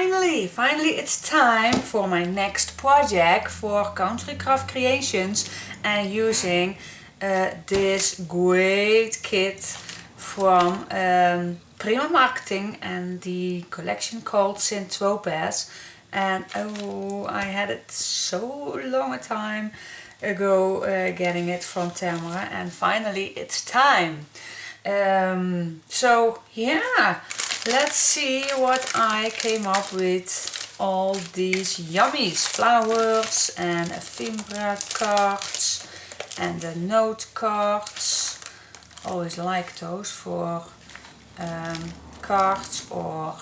Finally it's time for my next project for Country Craft Creations and using this great kit from PRIMA Marketing and the collection called ST TROPEZ. And oh, I had it so long a time ago getting it from Tammy, and finally it's time. So yeah, let's see what I came up with. All these yummies, flowers and ephemera cards and the note cards. Always like those for cards or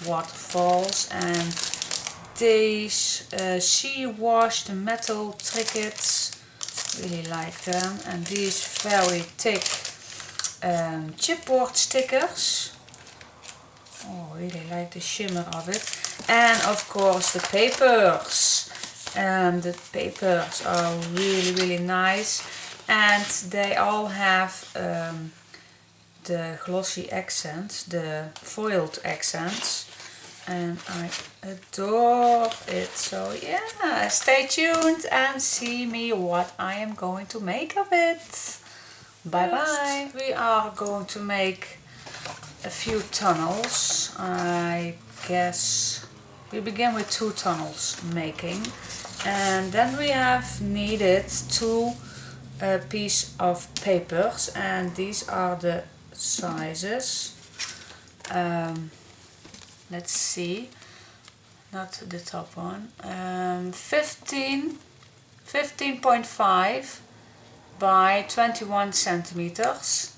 waterfalls. And these sea washed metal trinkets, really like them. And these very thick chipboard stickers. Oh, really like the shimmer of it. And of course the papers. The papers are really nice, and they all have the glossy accents, the foiled accents, and I adore it. So yeah, stay tuned and see me what I am going to make of it. Bye bye. We are going to make a few tunnels. I guess we begin with 2 tunnels making, and then we have needed 2 pieces of papers, and these are the sizes. Let's see, not the top one. 15.5 by 21 centimeters,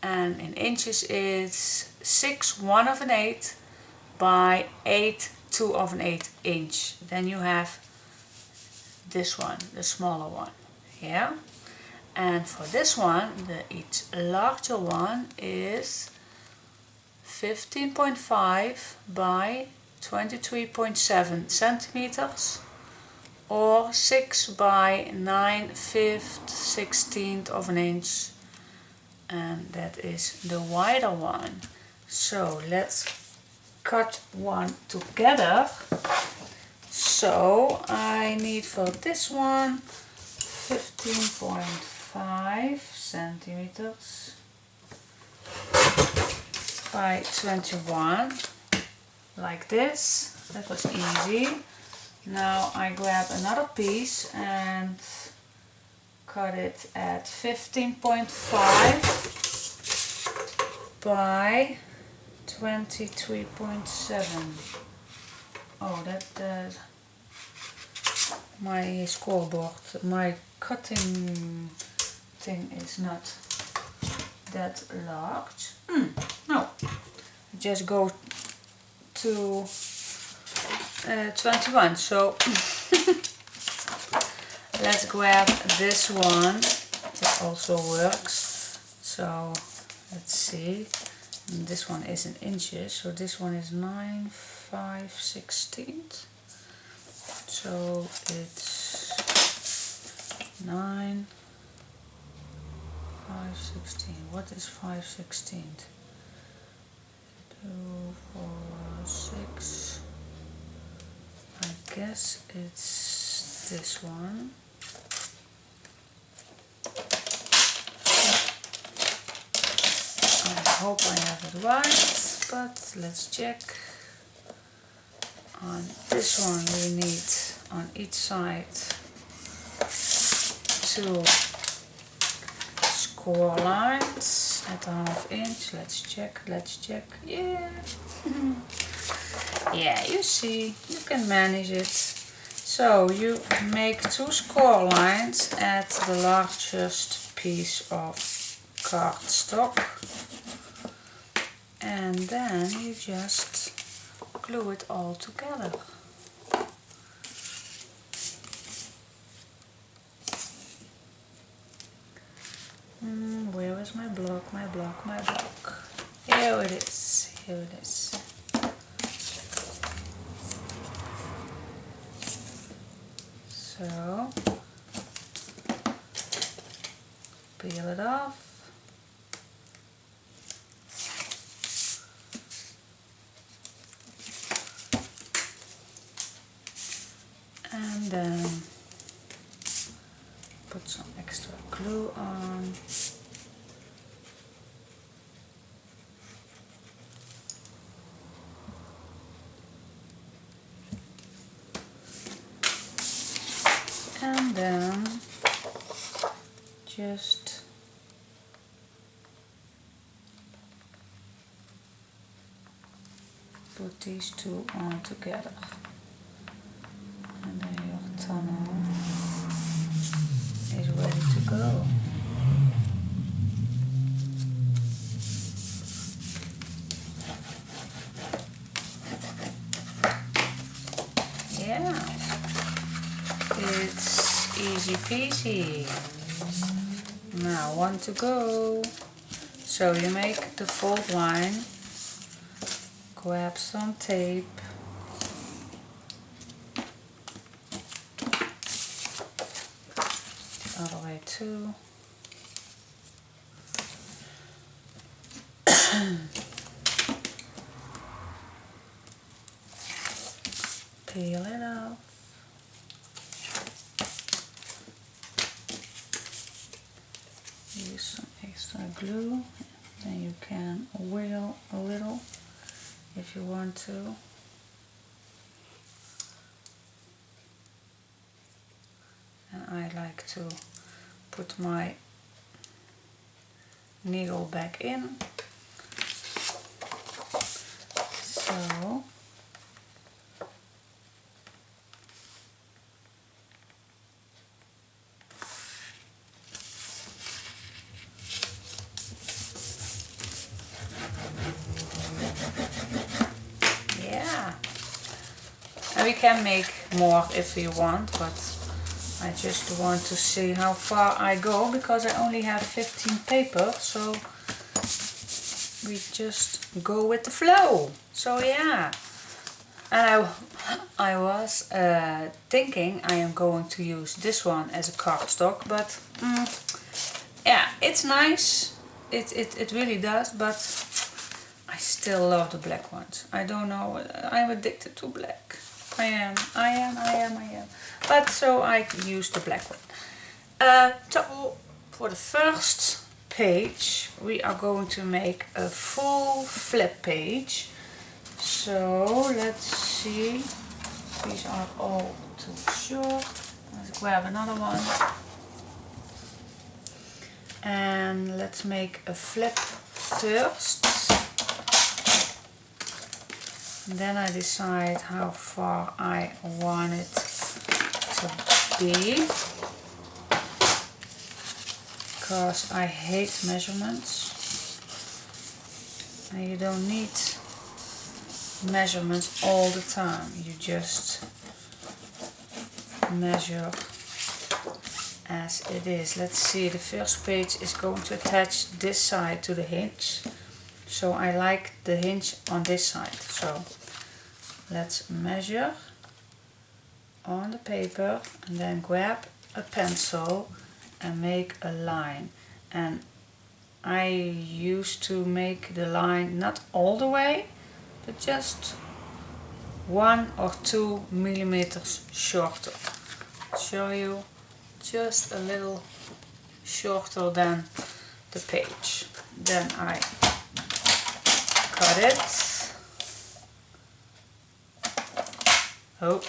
and in inches it's 6 1/8 by 8 2/8 inch. Then you have this one, the smaller one, yeah. And for this one, the each larger one is 15.5 by 23.7 centimeters, or 6 by 9/5/16 of an inch, and that is the wider one. So let's cut one together. So I need for this one 15.5 centimeters by 21, like this. That was easy. Now I grab another piece and cut it at 15.5 by 23.7. Oh, that my scoreboard, my cutting thing is not that large. No, just go to 21. So let's grab this one. That also works. So let's see. And this one is in inches, so this one is 9/5/16. So it's 9/5/16. What is 5/16? 2, 4, 6. I guess it's this one. I hope I have it right, but let's check. On this one we need on each side 2 score lines at 1/2 inch. Let's check. Yeah. Yeah, you see, you can manage it. So you make 2 score lines at the largest piece of cardstock, and then you just glue it all together. Where is my block? Here it is. So peel it off. then put some extra glue on. And then just put these two on together. And then your tunnel is ready to go. Yeah, it's easy peasy. Now one to go. So you make the fold line, grab some tape, the other way too. Peel it up. Use some extra glue, then you can wheel a little if you want to. And I like to put my needle back in. So yeah, and we can make more if we want, but I just want to see how far I go because I only have 15 paper, so we just go with the flow. So yeah, and I was thinking I am going to use this one as a cardstock, but yeah, it's nice, it really does, but I still love the black ones. I don't know, I'm addicted to black. I am. But so I use the black one. So for the first page we are going to make a full flip page. So let's see, these are all too short. Let's grab another one. And let's make a flip first. And then I decide how far I want it to be, because I hate measurements, and you don't need measurements all the time. You just measure as it is. Let's see, the first page is going to attach this side to the hinge. So I like the hinge on this side. So let's measure on the paper and then grab a pencil and make a line. And I used to make the line not all the way, but just 1 or 2 millimeters shorter. I'll show you, just a little shorter than the page. Then I cut it. Oh,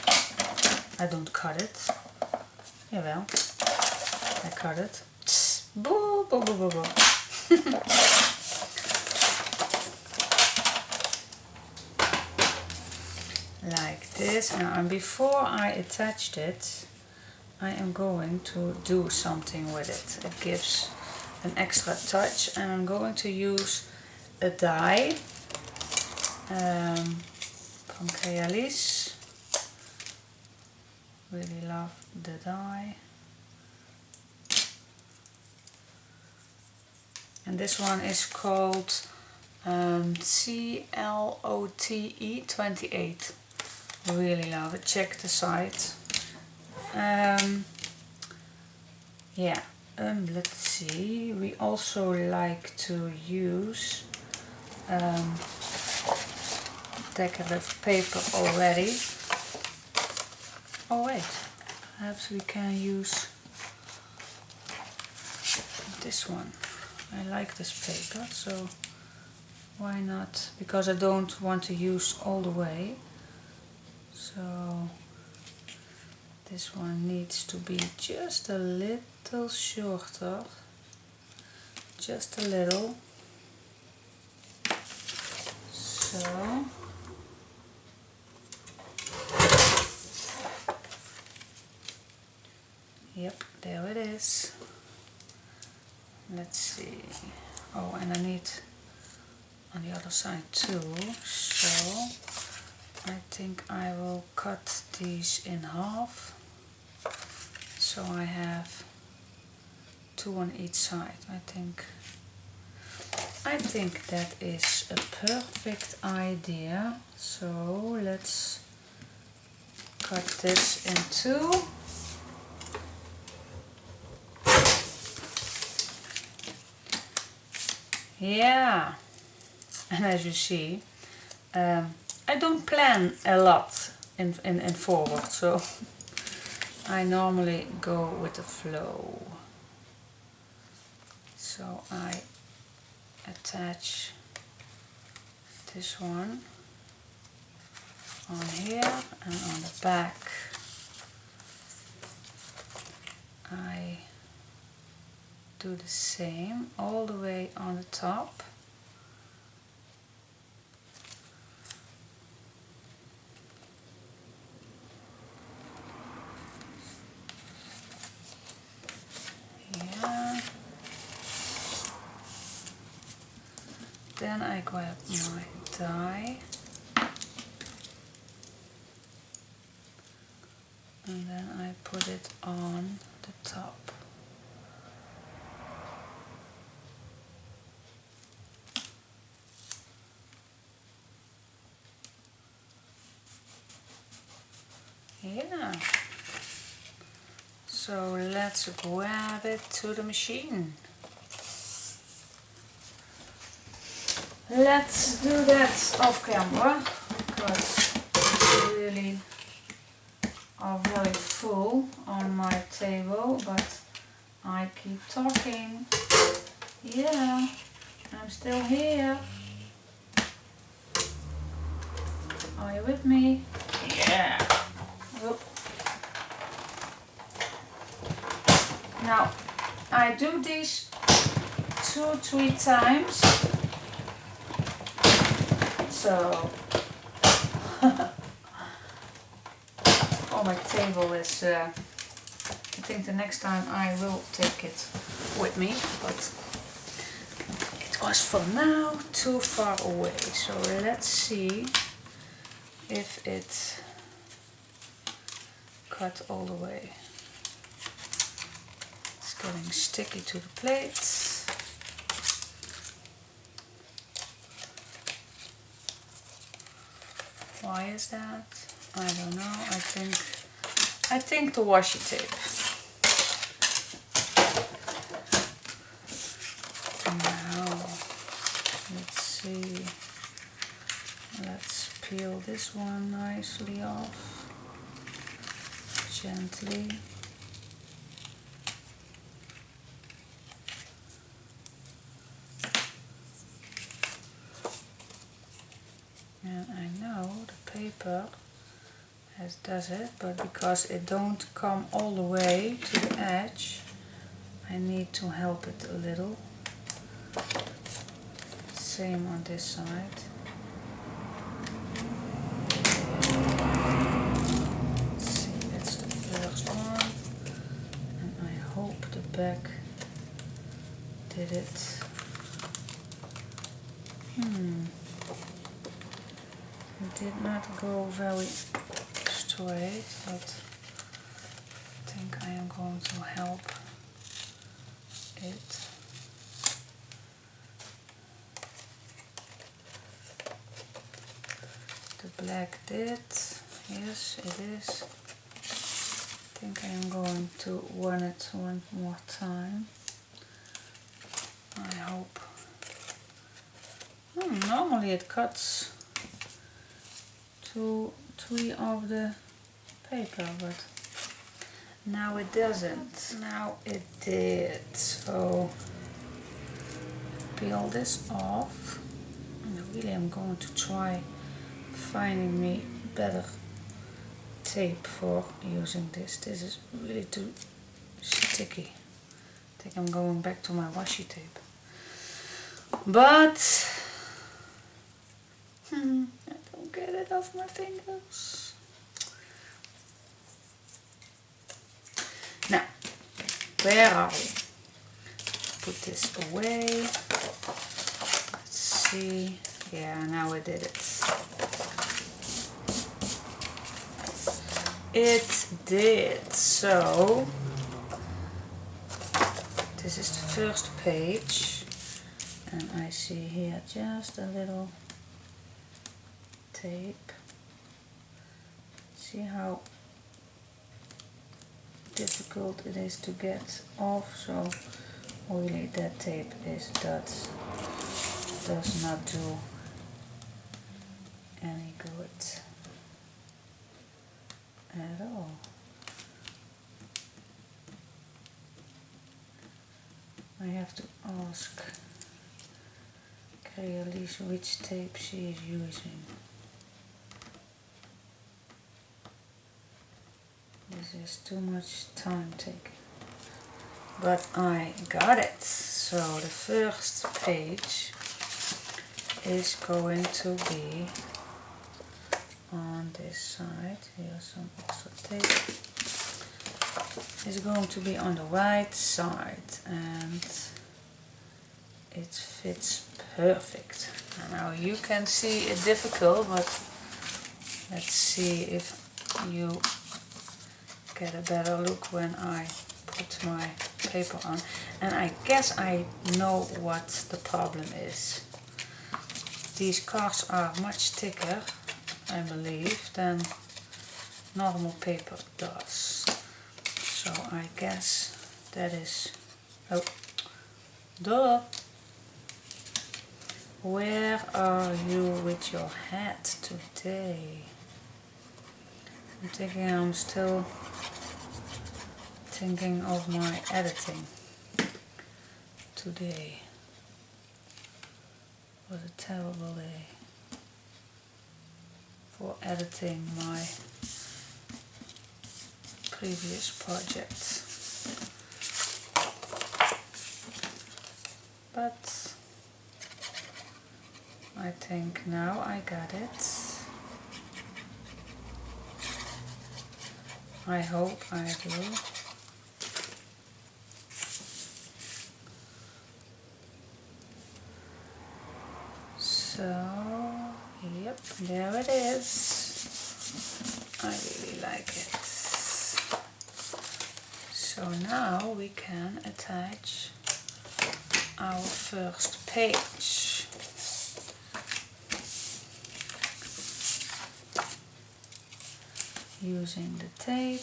I don't cut it. Jawel, I cut it. Boo, boo, boo, boo, boo. Like this. And before I attached it, I am going to do something with it. It gives an extra touch, and I'm going to use a die from Crealis. Really love the die. And this one is called CLOTE 28. Really love it. Check the site. Yeah, let's see. We also like to use decorative paper already. Oh wait, Perhaps we can use this one. I like this paper, so why not? Because I don't want to use all the way. So this one needs to be just a little shorter. Just a little. So yep, there it is. Let's see. Oh, and I need on the other side too. So I think I will cut these in half. So I have 2 on each side. I think that is a perfect idea. So let's cut this in 2. Yeah, and as you see, I don't plan a lot in forward, so I normally go with the flow. So I attach this one on here, and on the back I do the same all the way on the top. Yeah. Then I grab my die and then I put it on the top. Yeah. So let's grab it to the machine. Let's do that off camera because it's really are very full on my table, but I keep talking. Yeah, I'm still here. Are you with me? Yeah. Oop. Now, I do this 2-3 times. So, oh, my table is, I think the next time I will take it with me, but it was for now too far away. So let's see if it cut all the way. It's getting sticky to the plate. Why is that? I don't know. I think the washi tape. Now, let's see. Let's peel this one nicely off. Gently. And I know the paper does it, but because it don't come all the way to the edge, I need to help it a little. Same on this side. Let's see, that's the first one, and I hope the back did it. It did not go very straight, but I think I am going to help it. The black did, yes it is. I think I am going to run it one more time. I hope. Normally it cuts 2-3 of the paper, but Now it doesn't. Now it did. So peel this off. And I really am going to try finding me better tape for using this. This is really too sticky. I think I'm going back to my washi tape. But I don't get it off my fingers. Now, where are we? Put this away. Let's see. Yeah, now I did it. It did. So this is the first page, and I see here just a little tape. See how difficult it is to get off. So really that tape does not do any good at all. I have to ask Creolise which tape she is using. This is too much time taking. But I got it. So the first page is going to be on this side. Here's some extra tape. It's going to be on the right side, and it fits perfect. Now you can see it difficult, but let's see if you get a better look when I put my paper on. And I guess I know what the problem is. These cards are much thicker, I believe, than normal paper does. So I guess that is, oh, duh. Where are you with your hat today? I'm thinking I'm still thinking of my editing today. It was a terrible day for editing my previous project. But I think now I got it. I hope I do. So, yep, there it is. I really like it. So now we can attach our first page. Using the tape.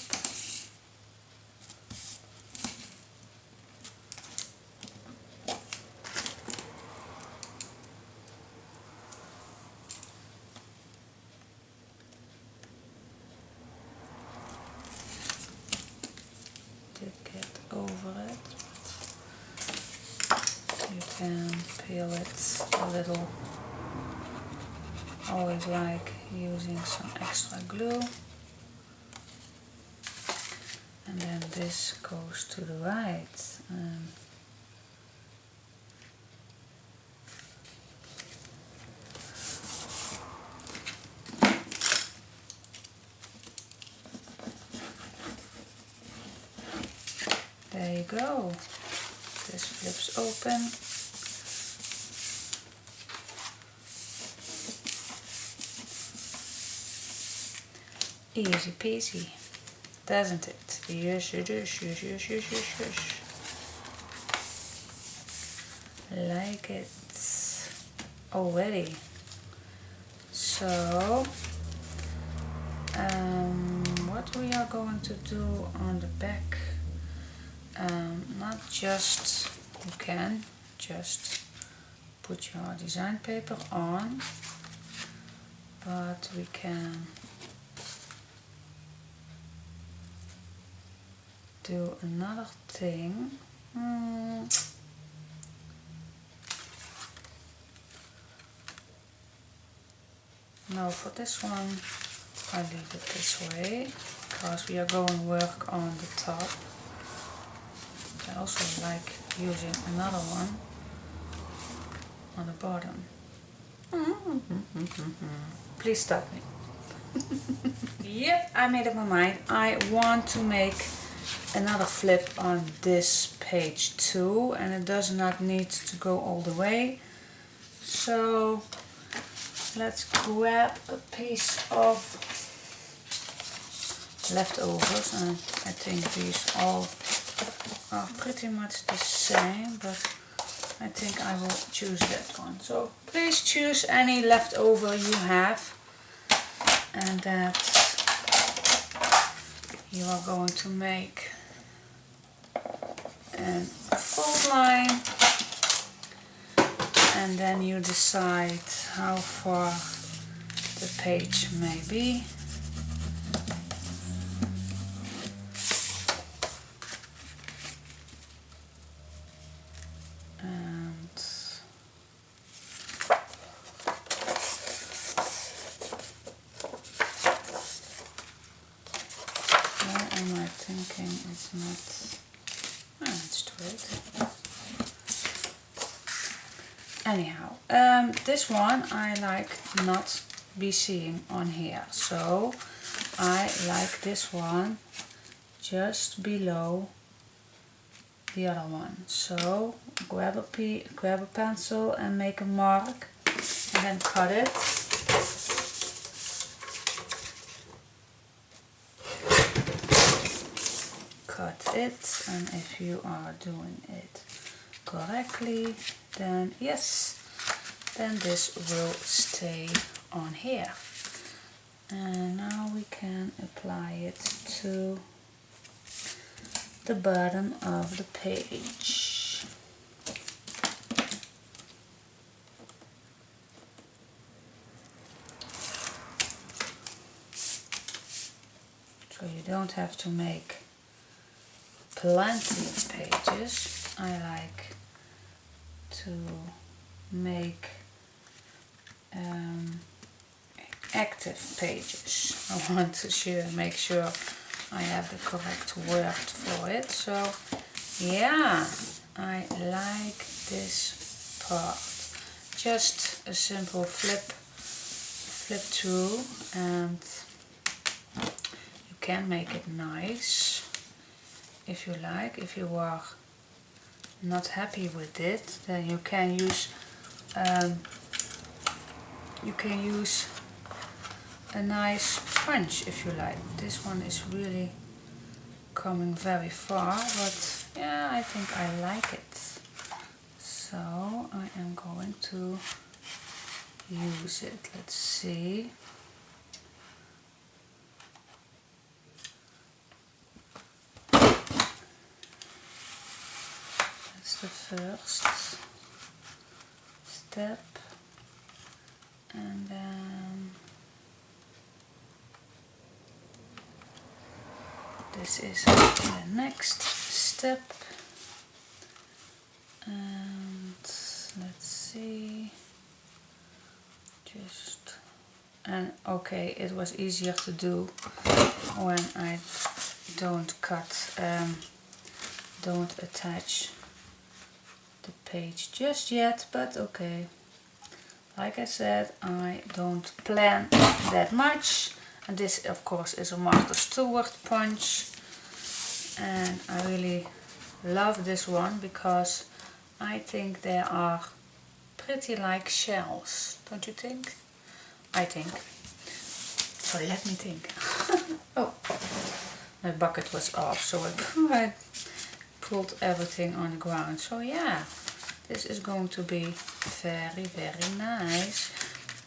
Did get over it. You can peel it a little. Always like using some extra glue. And then this goes to the right. There you go. This flips open. Easy peasy, doesn't it? Yes, it is. Yes, yes, yes, yes, yes. Like it already. So, what we are going to do on the back, not just, you can just put your design paper on, but we can do another thing. No, for this one I leave it this way, because we are going to work on the top. I also like using another one on the bottom. Please stop me. Yep, I made up my mind. I want to make another flip on this page too, and it does not need to go all the way. So let's grab a piece of leftovers, and I think these all are pretty much the same, but I think I will choose that one. So please choose any leftover you have and that you are going to make a fold line, and then you decide how far the page may be. It's not straight. Anyhow, this one I like not be seeing on here, so I like this one just below the other one. So grab a pencil and make a mark, and then cut it. Cut it, and if you are doing it correctly, then yes, then this will stay on here. And now we can apply it to the bottom of the page. So you don't have to make plenty of pages. I like to make active pages. I want to make sure I have the correct word for it. So yeah, I like this part. Just a simple flip through, and you can make it nice if you like. If you are not happy with it, then you can use a nice punch if you like. This one is really coming very far, but yeah, I think I like it. So I am going to use it. Let's see. The first step, and then this is the next step, and let's see, and okay, it was easier to do when I don't attach the page just yet, but okay. Like I said, I don't plan that much, and this of course is a Martha Stewart punch, and I really love this one because I think they are pretty like shells, don't you think? I think. So let me think. Oh, my bucket was off, so I pulled everything on the ground. So yeah, this is going to be very, very nice.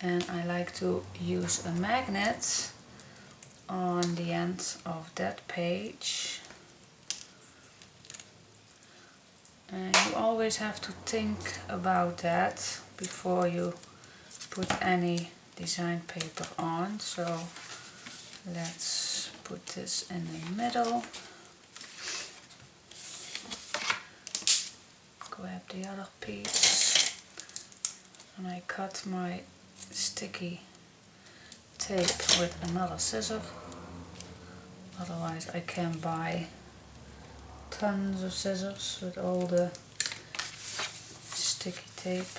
And I like to use a magnet on the end of that page. And you always have to think about that before you put any design paper on. So let's put this in the middle. the other piece and I cut my sticky tape with another scissor. Otherwise I can buy tons of scissors with all the sticky tape.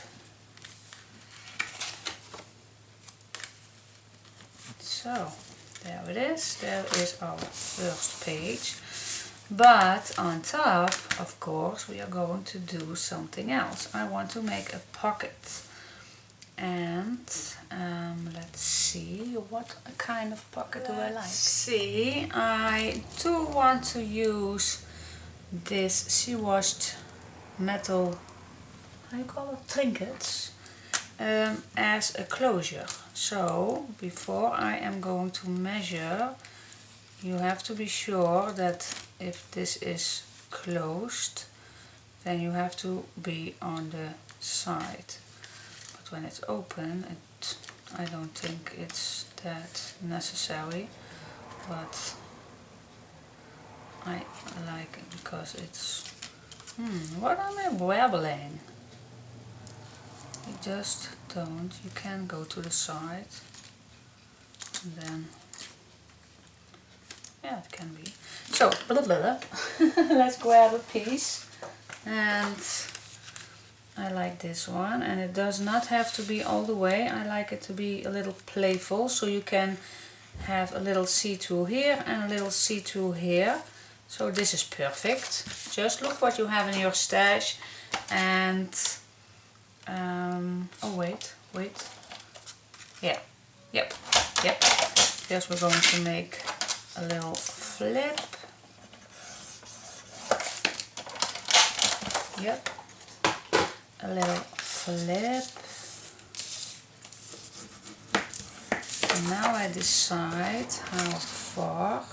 So there it is, there is our first page. But on top, of course, we are going to do something else. I want to make a pocket. And let's see, what kind of pocket do I like? See, I do want to use this sea-washed metal, how you call it, trinkets, as a closure. So before I am going to measure, you have to be sure that if this is closed, then you have to be on the side. But when it's open, I don't think it's that necessary, but I like it because it's, what am I babbling? You just don't, you can go to the side, and then, yeah, it can be. So, let's grab a piece, and I like this one, and it does not have to be all the way. I like it to be a little playful, so you can have a little see-through here and a little see-through here. So this is perfect. Just look what you have in your stash, and oh wait, yep. First we're going to make a little flip. Yep, a little flip. And now I decide how far,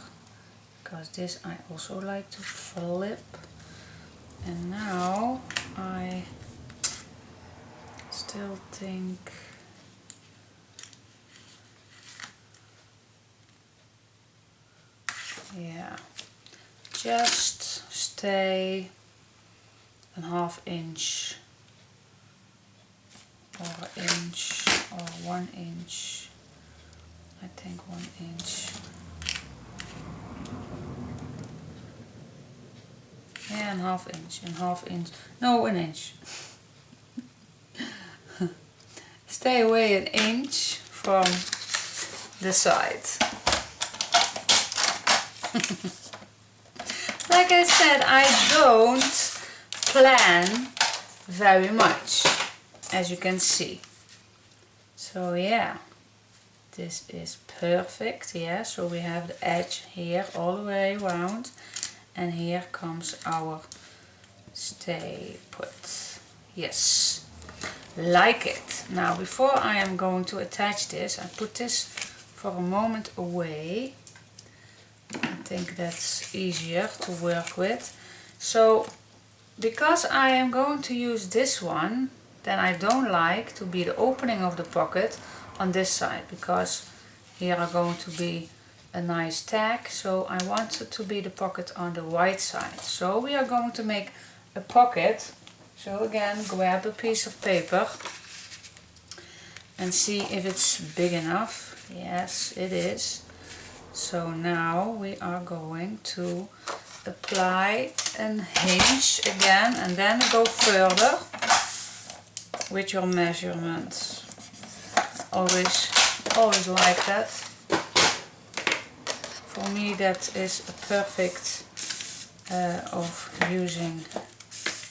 because this I also like to flip. And now I still think yeah, just stay a ½ inch or an inch or 1 inch. I think 1 inch. Yeah, ½ inch, no, 1 inch. Stay away 1 inch from the side. Like I said, I don't plan very much, as you can see. So yeah, this is perfect. Yeah, so we have the edge here all the way around, and here comes our stay put. Yes, like it. Now before I am going to attach this, I put this for a moment away. I think that's easier to work with. So because I am going to use this one, then I don't like to be the opening of the pocket on this side, because here are going to be a nice tag, so I want it to be the pocket on the right side. So we are going to make a pocket. So again, grab a piece of paper and see if it's big enough. Yes, it is. So now we are going to apply a hinge again, and then go further with your measurements. Always like that. For me that is a perfect of using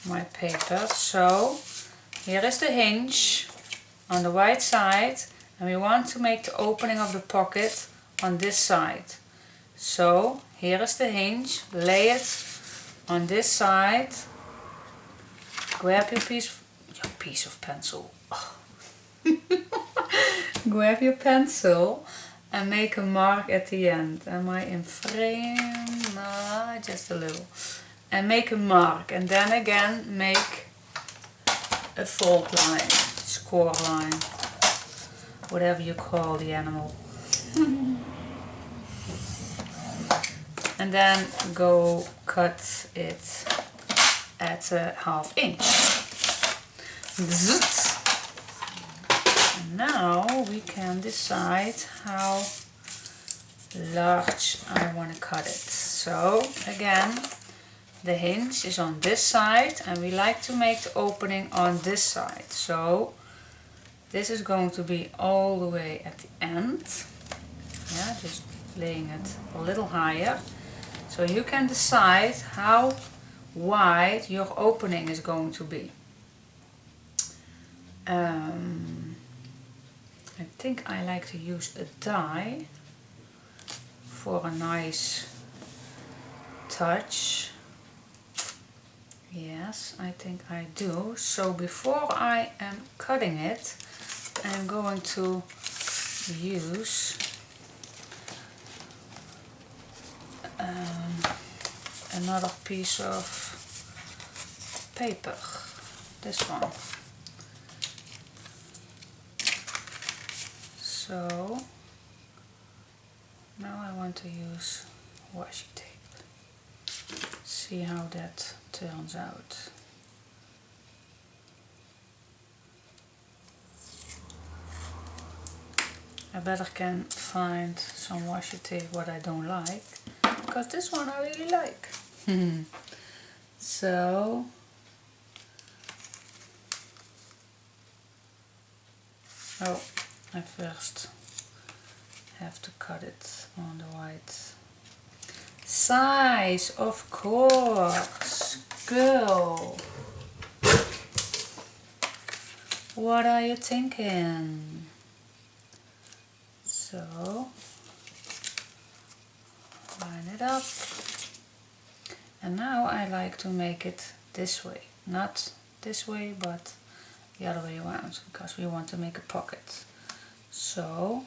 my paper. So here is the hinge on the right side, and we want to make the opening of the pocket on this side. So here is the hinge, lay it on this side, grab your piece of pencil. Grab your pencil and make a mark at the end. Am I in frame? No, just a little. And make a mark, and then again make a fold line, score line, whatever you call the animal. And then go cut it at a ½ inch. And now we can decide how large I want to cut it. So again, the hinge is on this side and we like to make the opening on this side. So this is going to be all the way at the end. Yeah, just laying it a little higher. So you can decide how wide your opening is going to be. I think I like to use a die for a nice touch. Yes, I think I do. So before I am cutting it, I'm going to use another piece of paper, this one. So now I want to use washi tape. See how that turns out. I better can find some washi tape what I don't like, because this one I really like. So I first have to cut it on the right size, of course. Girl, what are you thinking? So line it up, and now I like to make it this way, not this way but the other way around, because we want to make a pocket. So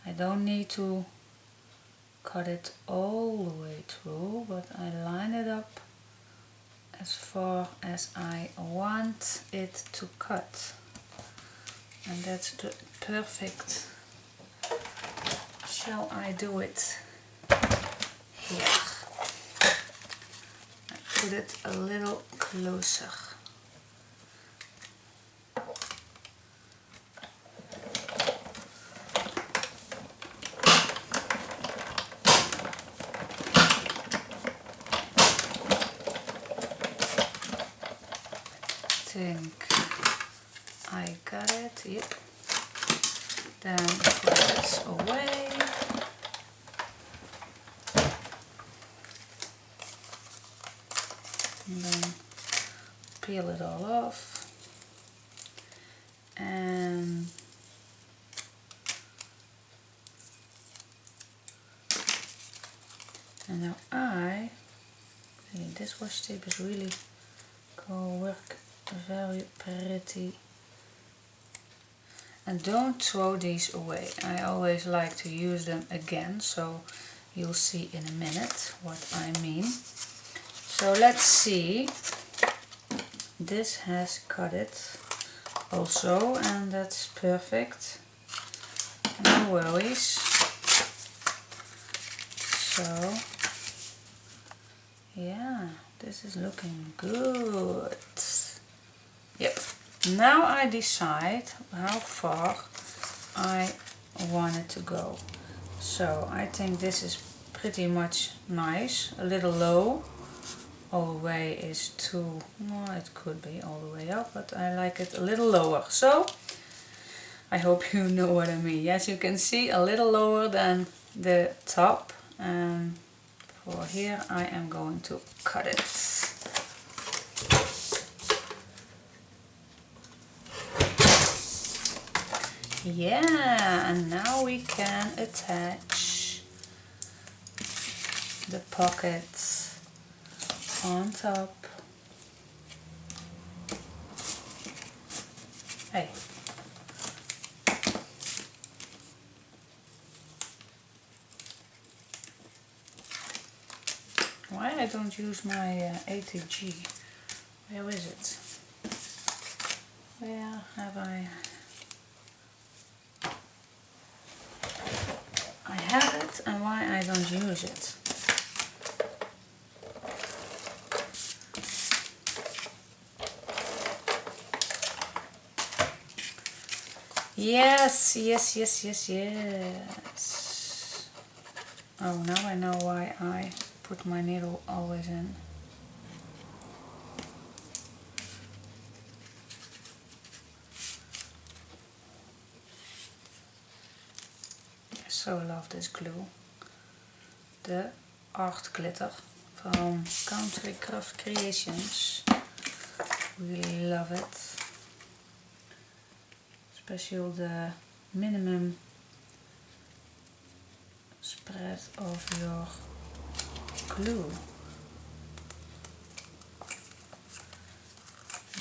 I don't need to cut it all the way through, but I line it up as far as I want it to cut, and that's the perfect. Shall I do it here? I put it a little closer. I think I got it, yep. Then put this away. And then peel it all off. And now this washi tape is really going to work very pretty. And don't throw these away. I always like to use them again, so you'll see in a minute what I mean. So let's see. This has cut it also, and that's perfect. No worries. So yeah, this is looking good. Yep. Now I decide how far I want it to go. So I think this is pretty much nice. A little low. All the way is too, well, it could be all the way up, but I like it a little lower. So I hope you know what I mean. Yes, you can see a little lower than the top. And for here I am going to cut it. Yeah, and now we can attach the pockets on top. Hey. Why I don't use my ATG? Where is it? Where have I? I have it, and why I don't use it? Yes, yes, yes, yes, yes. Oh, now I know why I put my needle always in. I so love this glue. The art glitter from Country Craft Creations. Really love it. Especially the minimum spread of your glue.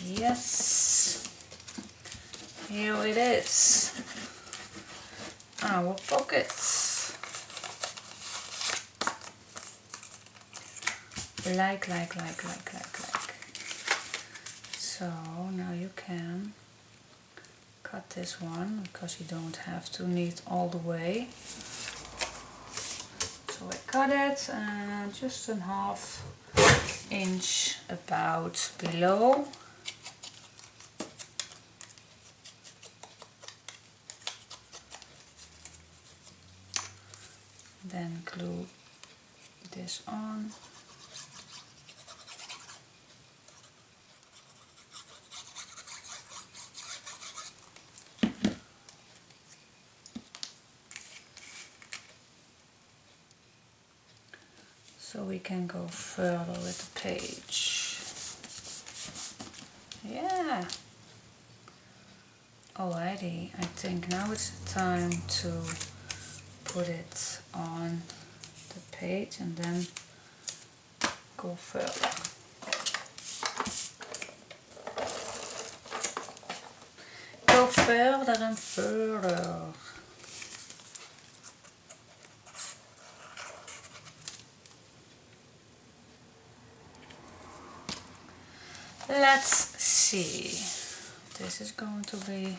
Yes, here it is, our pocket. Like. So now you can cut this one because you don't have to knit all the way. So I cut it and just a half inch about below. Then glue this on. So we can go further with the page. Yeah. Alrighty, I think now it's time to put it on the page and then go further. Go further and further. Let's see. This is going to be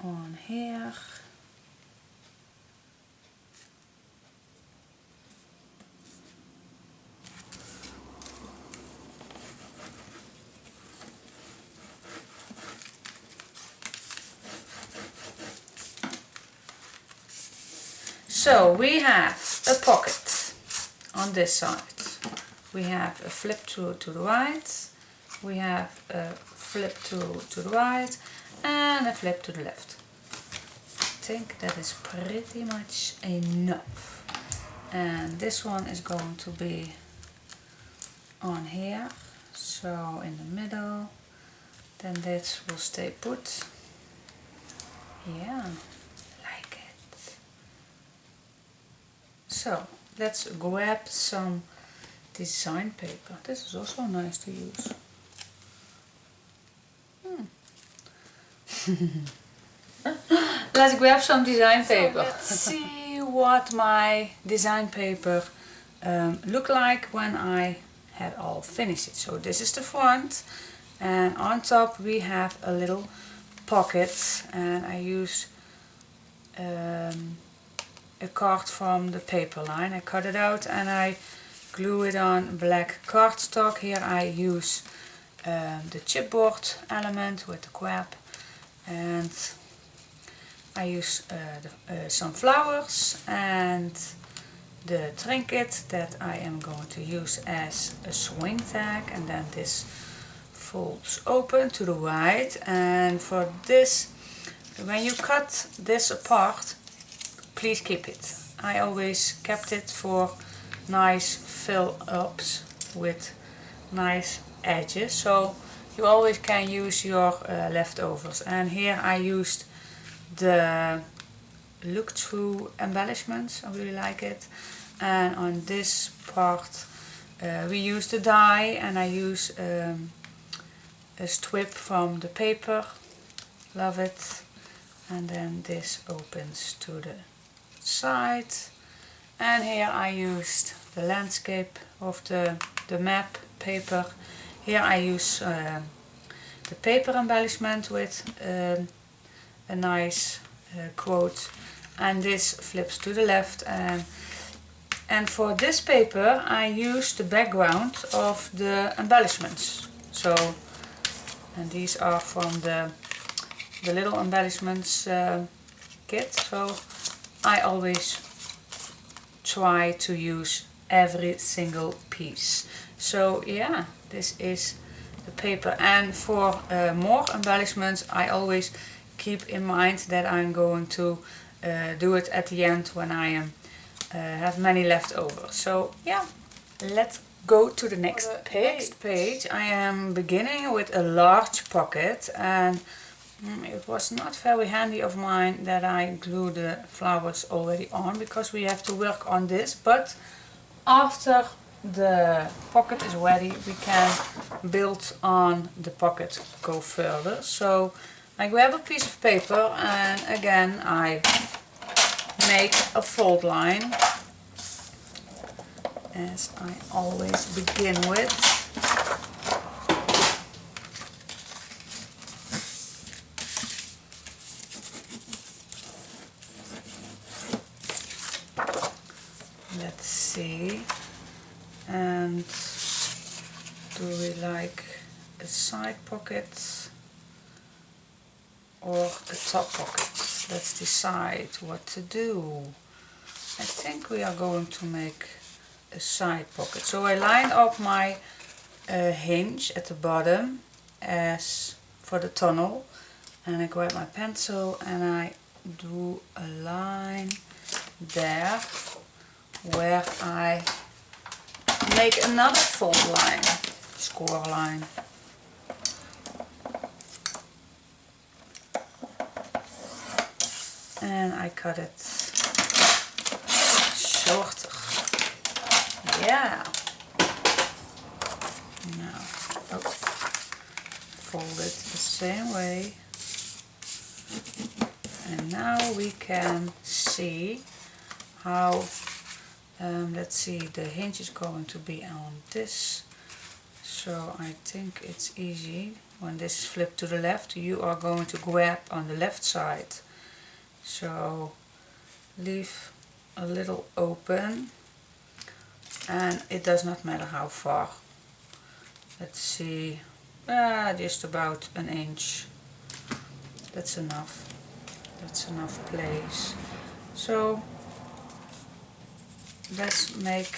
on here. So we have a pocket on this side. We have a flip to the right. We have a flip to the right and a flip to the left. I think that is pretty much enough. And this one is going to be on here, so in the middle. Then this will stay put. Yeah, like it. So let's grab some design paper. This is also nice to use. Let's grab some design paper. So let's see what my design paper looked like when I had all finished it. So this is the front, and on top we have a little pocket, and I used a card from the paper line. I cut it out and I glue it on black cardstock. Here I use the chipboard element with the grab, and I use some flowers and the trinket that I am going to use as a swing tag, and then this folds open to the right. And for this, when you cut this apart, please keep it. I always kept it for nice fill-ups with nice edges, so you always can use your leftovers. And here I used the look-through embellishments. I really like it. And on this part we use the die, and I use a strip from the paper. Love it. And then this opens to the side, and here I used the landscape of the map paper. Here I use the paper embellishment with a nice quote, and this flips to the left. And for this paper I use the background of the embellishments. So, and these are from the the little embellishments kit, so I always try to use every single piece. So yeah, this is the paper, and for more embellishments I always keep in mind that I'm going to do it at the end when I am have many left over. So yeah, let's go to the next page. I am beginning with a large pocket, and it was not very handy of mine that I glue the flowers already on, because we have to work on this, but after the pocket is ready we can build on the pocket, go further. So I grab a piece of paper and again I make a fold line, as I always begin with. Let's see, and do we like a side pocket or a top pocket? Let's decide what to do. I think we are going to make a side pocket. So I line up my hinge at the bottom as for the tunnel, and I grab my pencil and I do a line there where I make another fold line, score line. And I cut it shorter. Yeah. Now, fold it the same way. And now we can see how, let's see, the hinge is going to be on this. So I think it's easy. When this is flipped to the left, you are going to grab on the left side. So leave a little open, and it does not matter how far. Let's see, just about an inch. That's enough. That's enough place. So let's make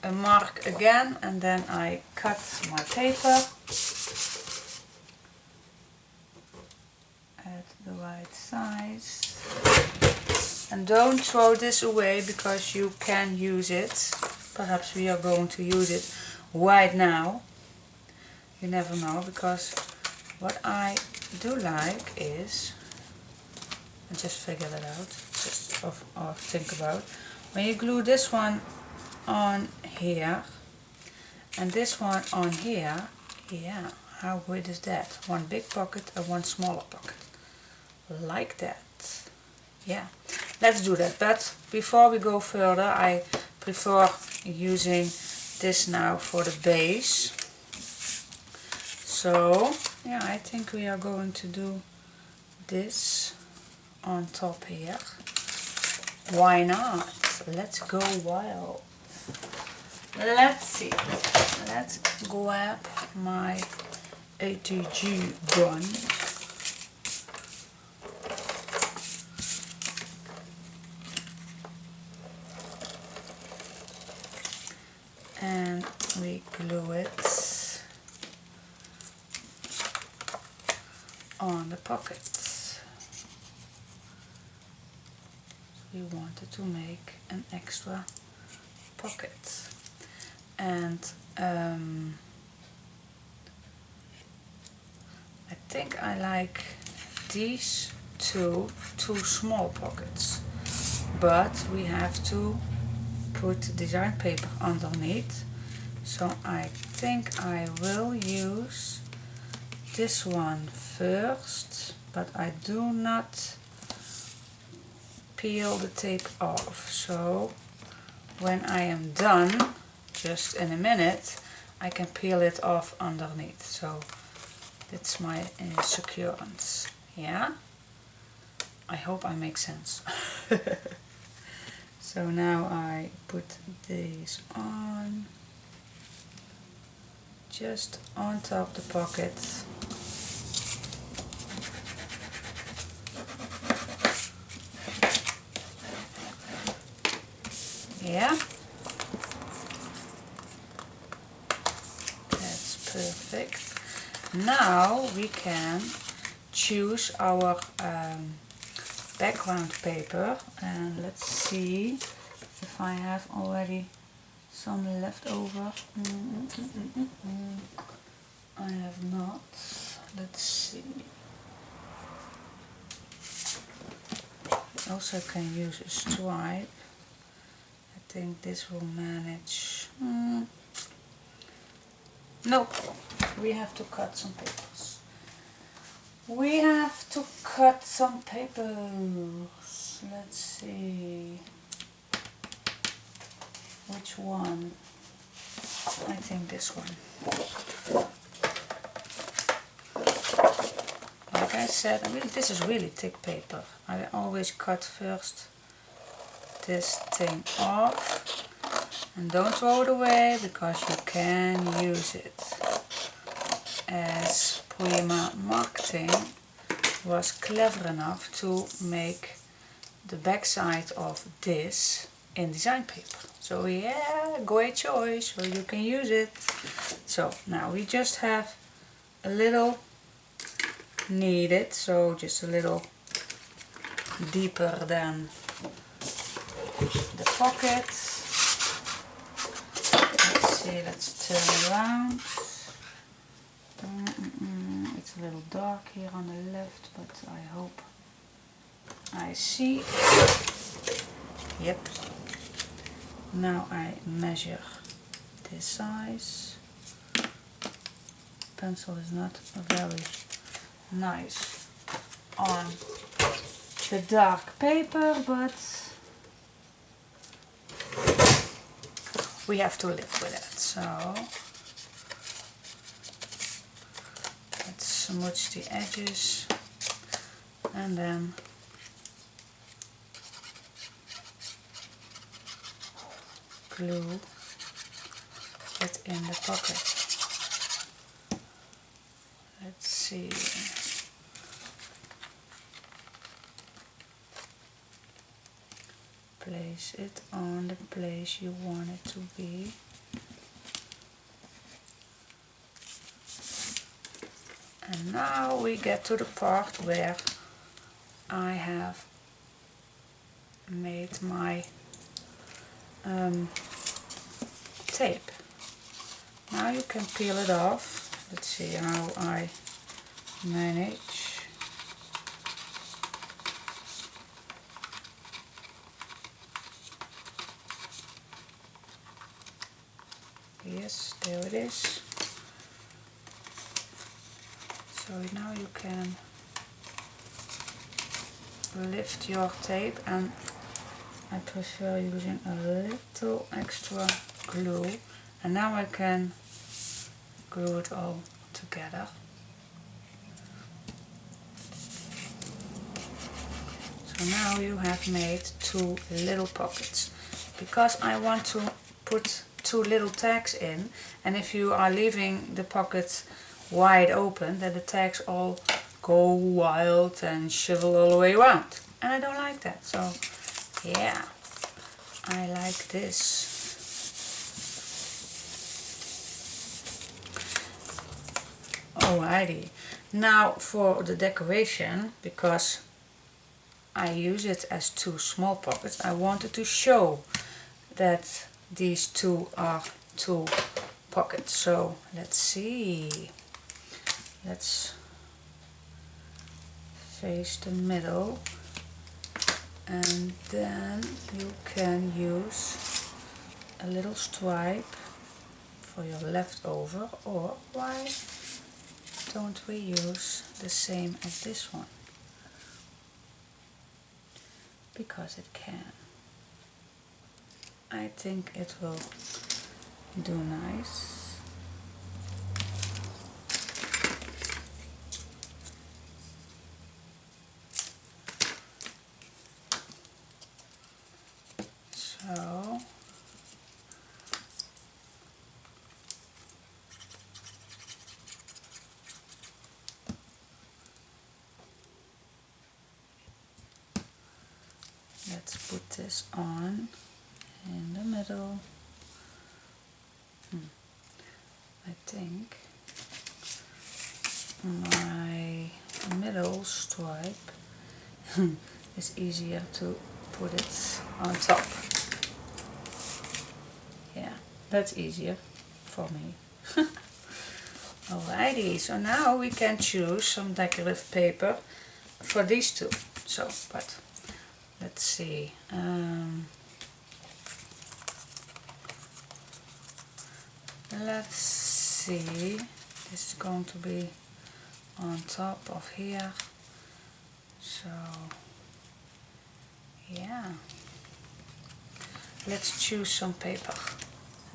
a mark again, and then I cut my paper at the right size. And don't throw this away, because you can use it. Perhaps we are going to use it right now. You never know, because what I do like is, I just figured it out, just or think about, when you glue this one on here and this one on here, yeah, how good is that? One big pocket and one smaller pocket, like that. Yeah, let's do that. But before we go further, I prefer using this now for the base. So yeah, I think we are going to do this on top here. Why not? Let's go wild. Let's see. Let's grab my ATG gun. And we glue it on the pockets. We wanted to make an extra pocket, and I think I like these two small pockets, but we have to put the design paper underneath. So I think I will use this one first, but I do not peel the tape off. So when I am done, just in a minute, I can peel it off underneath. So that's my securance. Yeah, I hope I make sense. So now I put these on, just on top the pocket. we can choose our background paper, and let's see if I have already some left over. I have not. Let's see. Also can use a stripe. I think this will manage. Nope. We have to cut some papers. We have to cut some papers. Let's see. Which one? I think this one. Like I said, this is really thick paper. I always cut first this thing off. And don't throw it away, because you can use it. As PRIMA Marketing was clever enough to make the backside of this in design paper. So yeah, great choice, so you can use it. So now we just have a little needed, so just a little deeper than the pocket. Let's see, let's turn around. It's a little dark here on the left, but I hope I see. Yep. Now I measure this size. Pencil is not very nice on the dark paper, but we have to live with it. So let's smudge the edges and then glue it in the pocket. Let's see. Place it on the place you want it to be. And now we get to the part where I have made my tape. Now you can peel it off. Let's see how I manage. Yes, there it is. So now you can lift your tape, and I prefer using a little extra glue, and now I can glue it all together. So now you have made two little pockets, because I want to put two little tags in, and if you are leaving the pocket wide open, then the tags all go wild and shivel all the way around, and I don't like that. So yeah, I like this. Alrighty, now for the decoration, because I use it as two small pockets, I wanted to show that these two are two pockets. So let's see, let's face the middle, and then you can use a little stripe for your leftover, or why don't we use the same as this one? Because it can. I think it will do nice. So let's put this on in the middle. I think my middle stripe is easier to put it on top. Yeah, that's easier for me. Alrighty, so now we can choose some decorative paper for these two. So, but let's see. Let's see. This is going to be on top of here. So, yeah. Let's choose some paper.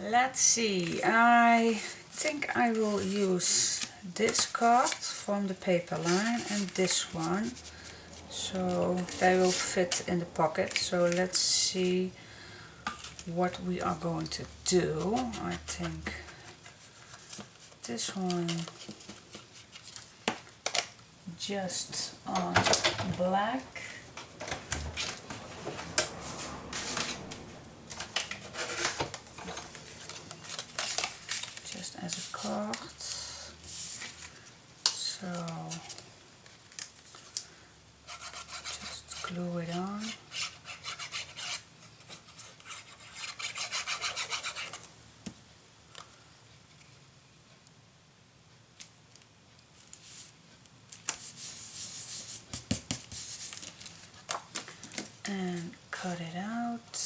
Let's see. I think I will use this card from the paper line and this one. So they will fit in the pocket. So let's see what we are going to do. I think this one just on black. Just as a card. So just glue it on. And cut it out.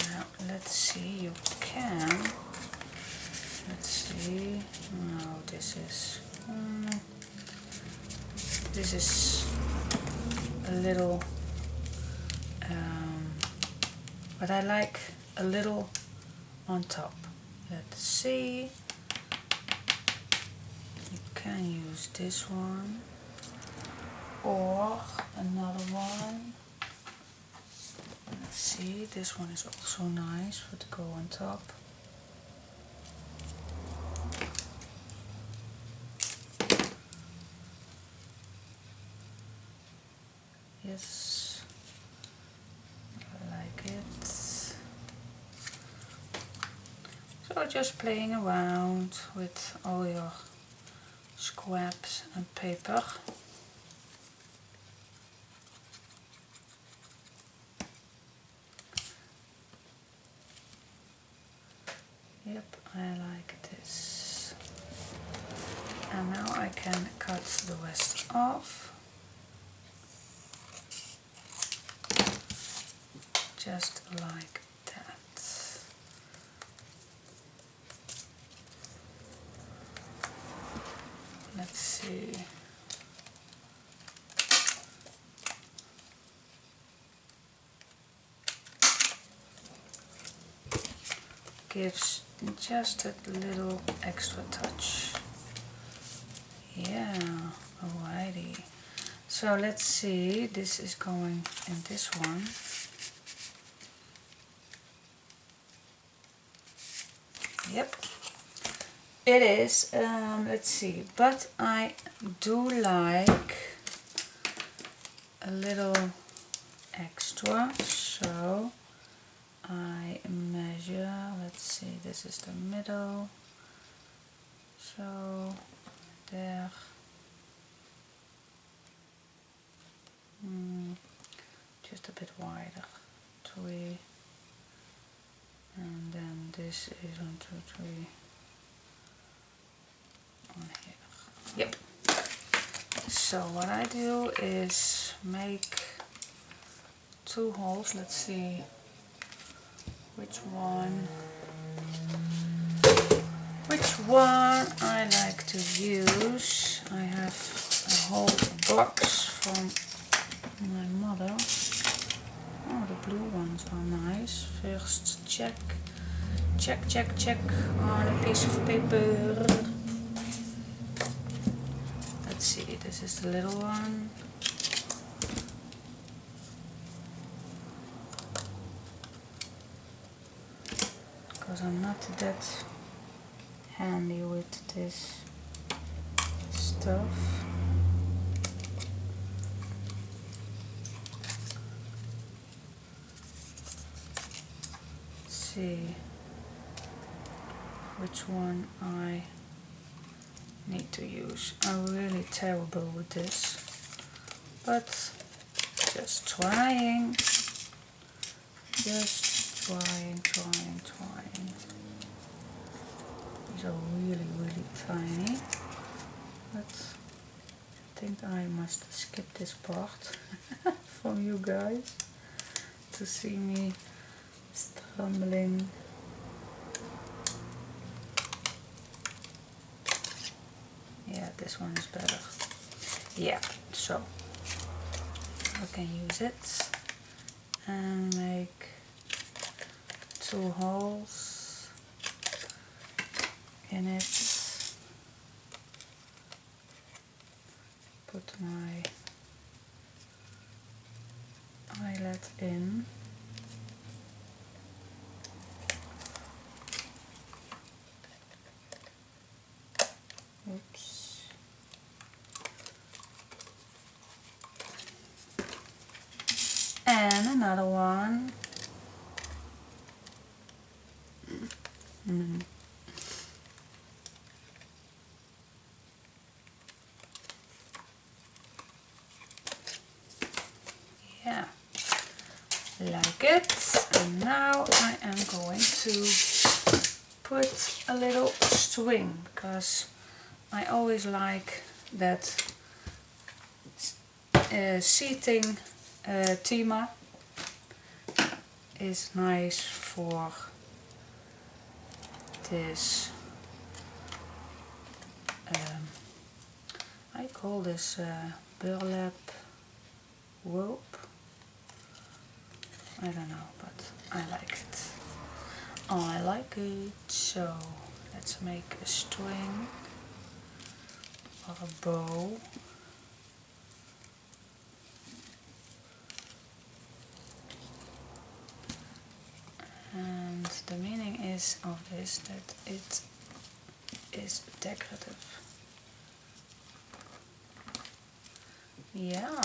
Now let's see, you can, let's see, no, this is a little, but I like a little on top. Let's see, you can use this one or another one. Let's see, this one is also nice for to go on top. Yes, I like it. So just playing around with all your scraps and paper. Yep, I like this. And now I can cut the rest off. Just like that. Let's see. Gives just a little extra touch. Yeah, alrighty. So let's see, this is going in this one. Yep, it is. Let's see, but I do like a little extra, so I measure, let's see, this is the middle, so there, just a bit wider, 3, and then this is 1, 2, 3 on here. Yep. So what I do is make 2 holes. Let's see which one I like to use. I have a whole box from my mother. Oh, the blue ones are nice. First check on a piece of paper. Let's see, this is the little one. Because I'm not that handy with this stuff. Let's see which one I need to use. I'm really terrible with this, but just trying. Just trying. These are really, really tiny, but I think I must skip this part from you guys to see me stumbling. Yeah, this one is better. Yeah, so I can use it and make 2 holes in it. Put my eyelet in. Oops. And another one. Yeah, like it. And now I am going to put a little string, because I always like that seating theme is nice for this. I call this burlap rope. I don't know, but I like it. I like it. So let's make a string or a bow. And the meaning is of this that it is decorative. Yeah.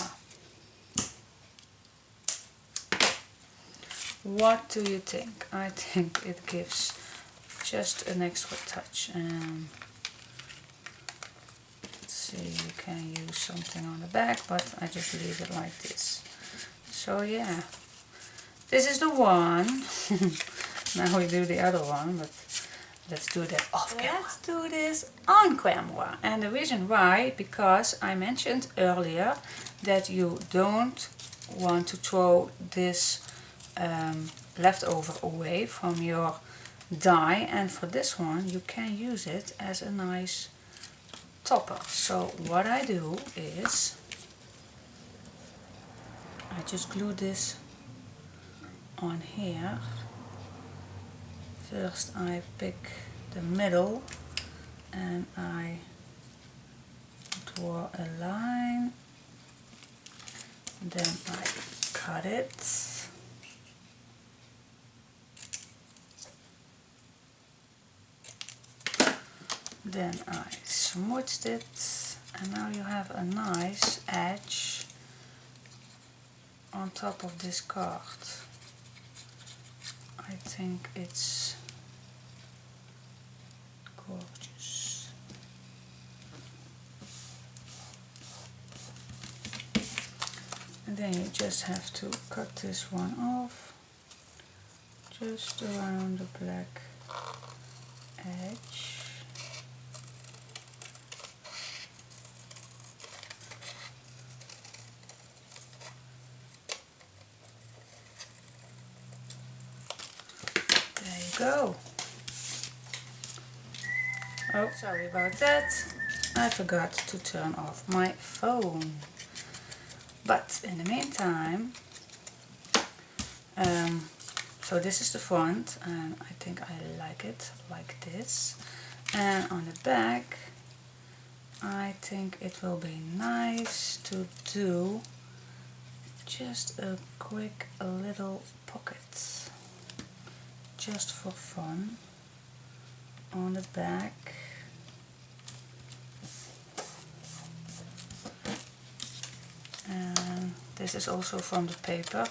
What do you think? I think it gives just an extra touch. Let's see, you can use something on the back, but I just leave it like this. So yeah, this is the one. Now we do the other one, but let's do that off camera. Let's do this on camera. And the reason why, because I mentioned earlier that you don't want to throw this leftover away from your die, and for this one you can use it as a nice topper. So what I do is I just glue this on here. First I pick the middle and I draw a line, then I cut it. Then I smoothed it, and now you have a nice edge on top of this card. I think it's gorgeous. And then you just have to cut this one off, just around the black edge. Go. Oh, sorry about that. I forgot to turn off my phone. But in the meantime, so this is the front, and I think I like it like this. And on the back, I think it will be nice to do just a quick little pocket. Just for fun on the back. And this is also from the paper.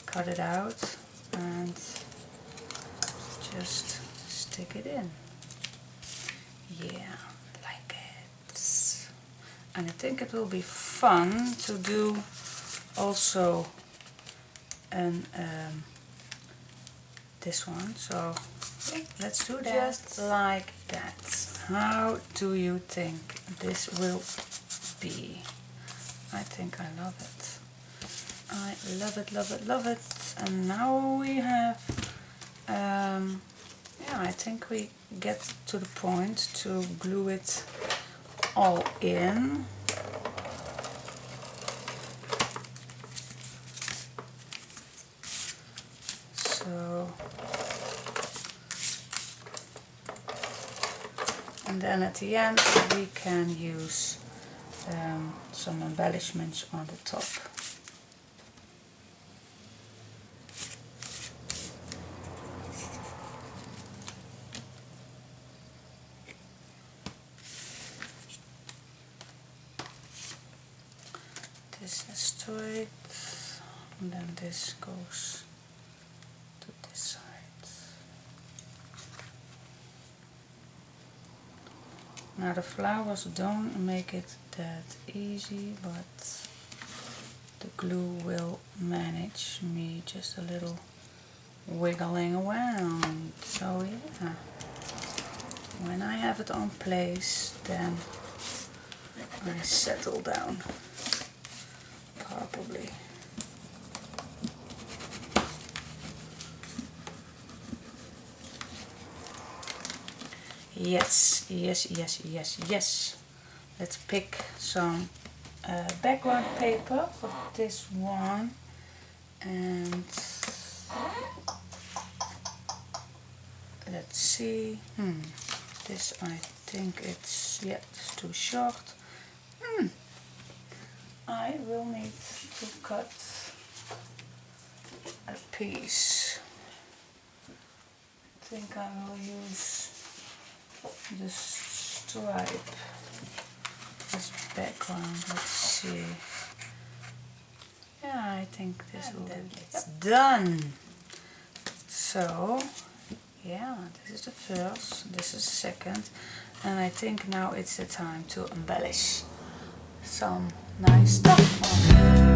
Cut it out and just stick it in. Yeah, like and I think it will be fun to do also an this one. So let's do that. Just like that. How do you think this will be? I think I love it. I love it, love it, love it. And now we have yeah, I think we get to the point to glue it all in. So, and then at the end we can use some embellishments on the top. This is straight, and then this goes to this side. Now the flowers don't make it that easy, but the glue will manage me just a little wiggling around. So yeah, when I have it on place, then I settle down. Probably. Yes, yes, yes, yes, yes. Let's pick some background paper for this one, and let's see. This I think it's too short. I will need to cut a piece. I think I will use the stripe as background. Let's see. Yeah, I think this will do. It's done. So, yeah, this is the first, this is the second, and I think now it's the time to embellish some nice stuff on it.